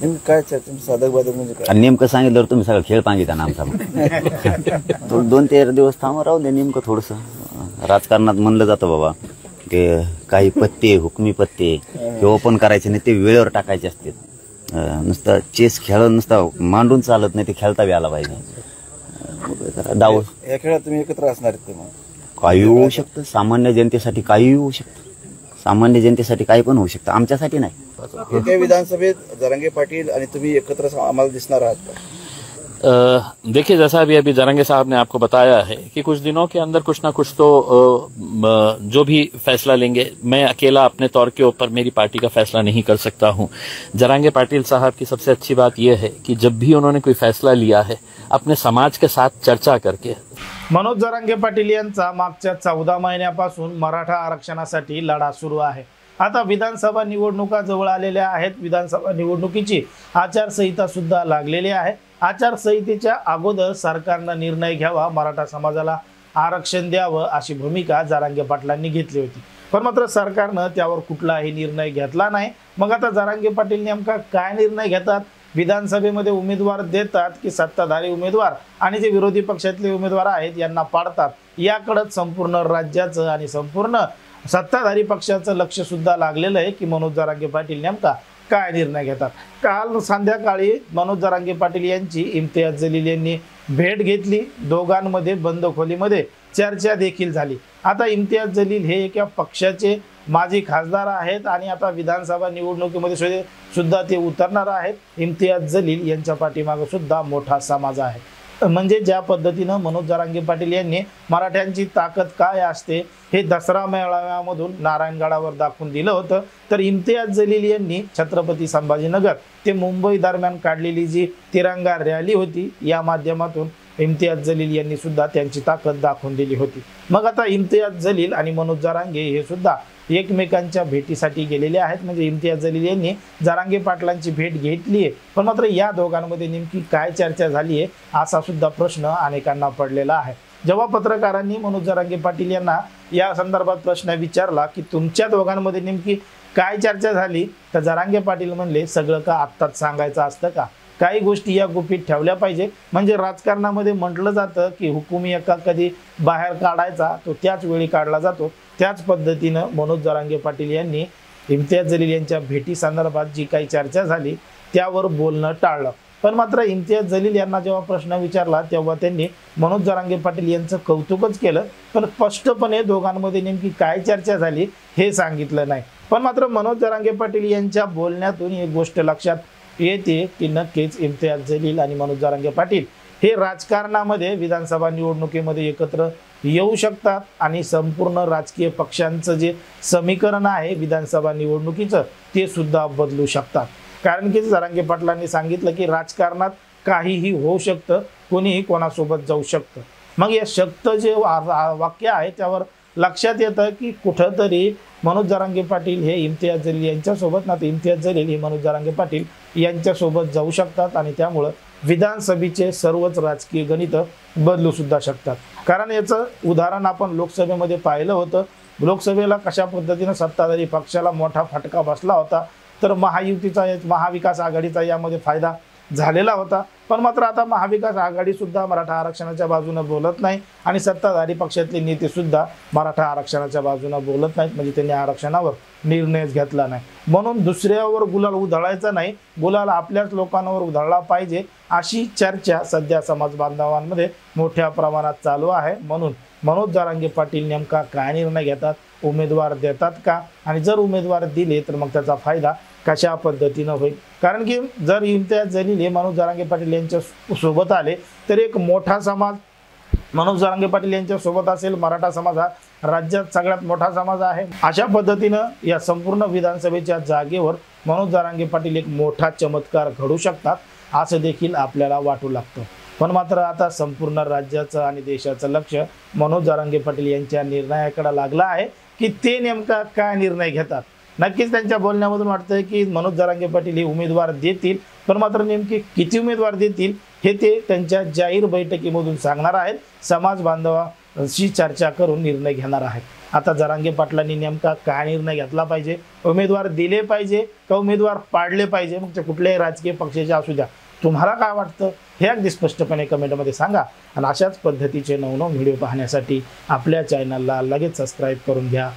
नेमकं काय चर्चा साधक बाधक म्हणजे काय? आणि नेमकं सांगितलं तर तुम्ही सगळं खेळ पांगिता ना आमचा. 2-3 दिवस थांबा राहू दे. नेमकं थोडंसं राजकारणात म्हणलं जातं बाबा की काही पत्ते हुकमी पत्ते हे ओपन करायचे नाही, ते वेळेवर टाकायचे असते. नुसतं चेस खेळ नुसतं मांडून चालत नाही, ते खेळता बी आला पाहिजे. डाव या खेळात तुम्ही एकत्र असणार आहेत ते? मग काही होऊ शकतं सामान्य जनतेसाठी, काही होऊ शकतं. सामान्य जनतेसाठी काही पण होऊ शकतं, आमच्यासाठी नाही. येत्या विधानसभेत जरांगे पाटील आणि तुम्ही एकत्र आम्हाला दिसणार आहात का? देखिए, जैसा अभी जरांगे साहब ने आपको बताया है कि कुछ दिनों के अंदर कुछ ना कुछ तो जो भी फैसला लेंगे, मैं अकेला अपने तौर के ऊपर मेरी पार्टी का फैसला नहीं कर सकता हूं। जरांगे पाटिल साहब की सबसे अच्छी बात यह है कि जब भी उन्होंने कोई फैसला लिया है अपने समाज के साथ चर्चा करके। मनोज जरांगे पाटील यांचा मागच्या 14 महिन्यापासून मराठा आरक्षणासाठी लढा सुरू आहे। आता विधानसभा निवडणुका जवळ आलेल्या आहेत। विधानसभा निवडणुकीची आचारसंहिता सुद्धा लागलेली आहे। आचारसंहितेच्या अगोदर सरकारने निर्णय घ्यावा, मराठा समाजाला आरक्षण द्यावं अशी भूमिका जरांगे पाटलांनी घेतली होती। पण मात्र सरकारने त्यावर कुठलाही निर्णय घेतला नाही। मग आता जरांगे पाटील नेमका काय निर्णय घेतात? विधानसभेमध्ये उमेदवार देतात की सत्ताधारी उमेदवार आणि जे विरोधी पक्षातले उमेदवार आहेत यांना पाडतात? याकडे संपूर्ण राज्याचं आणि संपूर्ण सत्ताधारी पक्षाचं लक्ष सुद्धा लागलेलं आहे की मनोज जरांगे पाटील नेमका काय निर्णय घेतात। काल संध्याकाळी मनोज जरांगे पाटील यांची इम्तियाज जलील यांनी भेट घेतली। दोघांमध्ये बंद खोलीमध्ये चर्चा देखील झाली। आता इम्तियाज जलील हे एका पक्षाचे माजी खासदार आहेत आणि आता विधानसभा निवडणुकीमध्ये सुद्धा ते उतरणार आहेत। इम्तियाज जलील यांच्या पाठीमागे सुद्धा मोठा समाज आहे। म्हणजे ज्या पद्धतीने मनोज जरांगे पाटील यांनी मराठ्यांची ताकद काय असते हे दसरा मेळाव्यामधून नारायणगडावर दाखवून दिलं होतं, तर इम्तियाज जलील यांनी छत्रपती संभाजीनगर ते मुंबई दरम्यान काढलेली जी तिरंगा रॅली होती या माध्यमातून इम्तियाज जलील यांनी सुद्धा त्यांची ताकद दाखवून दिली होती। मग आता इम्तियाज जलील आणि मनोज जरांगे हे सुद्धा एकमेकांच्या भेटीसाठी गेलेले आहेत। म्हणजे इम्तियाज जलील यांनी जरांगे पाटलांची भेट घेतली आहे, पण मात्र या दोघांमध्ये नेमकी काय चर्चा झाली आहे असा सुद्धा प्रश्न अनेकांना पडलेला आहे। जेव्हा पत्रकारांनी मनोज जरांगे पाटील यांना या संदर्भात प्रश्न विचारला की तुमच्या दोघांमध्ये नेमकी काय चर्चा झाली, तर जरांगे पाटील म्हणले सगळं का आत्ताच सांगायचं असतं का? काही गोष्टी या गुपित ठेवल्या पाहिजे। म्हणजे राजकारणामध्ये म्हटलं जातं की हुकुमी एका कधी बाहेर काढायचा तो त्याच वेळी काढला जातो। त्याच पद्धतीनं मनोज जरांगे पाटील यांनी इम्तियाज जलील यांच्या भेटी संदर्भात जी काही चर्चा झाली त्यावर बोलणं टाळलं। पण मात्र इम्तियाज जलील यांना जेव्हा प्रश्न विचारला तेव्हा त्यांनी मनोज जरांगे पाटील यांचं कौतुकच केलं, पण स्पष्टपणे दोघांमध्ये नेमकी काय चर्चा झाली हे सांगितलं नाही। पण मात्र मनोज जरांगे पाटील यांच्या बोलण्यातून एक गोष्ट लक्षात येते की नक्कीच इम्तियाज जलील आणि मनोज जरांगे पाटील हे राजकारणामध्ये विधानसभा निवडणुकीमध्ये एकत्र येऊ शकतात आणि संपूर्ण राजकीय पक्षांचं जे समीकरण आहे विधानसभा निवडणुकीचं ते सुद्धा बदलू शकतात। कारण की जरांगे पाटलांनी सांगितलं की राजकारणात काहीही होऊ शकतं, कोणीही कोणासोबत जाऊ शकतं। मग या शक्त जे वाक्य आहे त्यावर लक्षात येतं की कुठंतरी मनोज जरांगे पाटील हे इम्तियाज जलील यांच्यासोबत ना, तर इम्तियाज जलील हे मनोज जरांगे पाटील यांच्यासोबत जाऊ शकतात आणि त्यामुळे विधानसभेचे सर्वच राजकीय गणित बदलू सुद्धा शकतात। कारण याचं उदाहरण आपण लोकसभेमध्ये पाहिलं होतं। लोकसभेला कशा पद्धतीने सत्ताधारी पक्षाला मोठा फटका बसला होता, तर महायुतीचा महाविकास आघाडीचा यामध्ये फायदा झालेला होता। पण मात्र आता महाविकास आघाडी सुद्धा मराठा आरक्षणाच्या बाजूने बोलत नाही आणि सत्ताधारी पक्षातले नेते सुद्धा मराठा आरक्षणाच्या बाजूने बोलत नाहीत। म्हणजे त्यांनी आरक्षणावर निर्णयच घेतला नाही। म्हणून दुसऱ्यावर गुलाल उधळायचा नाही, गुलाल आपल्याच लोकांवर उधळला पाहिजे अशी चर्चा सध्या समाज बांधवांमध्ये मोठ्या प्रमाणात चालू आहे। म्हणून मनोज जरांगे पाटील नेमका काय निर्णय घेतात, उमेदवार देतात का, आणि जर उमेदवार दिले तर मग त्याचा फायदा कशा पद्धतीने होईल? कारण की जर इम्तियाज जलील हे मनोज जरांगे पाटील यांच्या सोबत आले तर एक मोठा समाज मनोज जरांगे पाटील यांच्या सोबत असेल। मराठा समाज हा राज्यात सगळ्यात मोठा समाज आहे। अशा पद्धतीनं या संपूर्ण विधानसभेच्या जागेवर मनोज जरांगे पाटील एक मोठा चमत्कार घडू शकतात असं देखील आपल्याला वाटू लागतं। पण मात्र आता संपूर्ण राज्याचं आणि देशाचं लक्ष मनोज जरांगे पाटील यांच्या निर्णयाकडे लागलं आहे की ते नेमका काय निर्णय घेतात। नक्कीच त्यांच्या बोलण्यामधून वाटतंय की मनोज जरांगे पाटील हे उमेदवार देतील, पण मात्र नेमके किती उमेदवार देतील हे ते त्यांच्या जाहीर बैठकीमधून सांगणार आहेत। समाज बांधवा शी चर्चा करून निर्णय घेणार आहेत. आता जरांगे पाटलांनी नेमका काय निर्णय घेतला पाहिजे, उमेदवार दिले पाहिजे का उमेदवार पाडले पाहिजे, मग ते कुठल्याही राजकीय पक्षाचे असू द्या, तुम्हाला काय वाटतं हे अगदी स्पष्टपणे कमेंटमध्ये सांगा. आणि अशाच पद्धतीचे नवनवीन व्हिडिओ पाहण्यासाठी आपल्या चॅनलला लगेच सबस्क्राईब करून घ्या.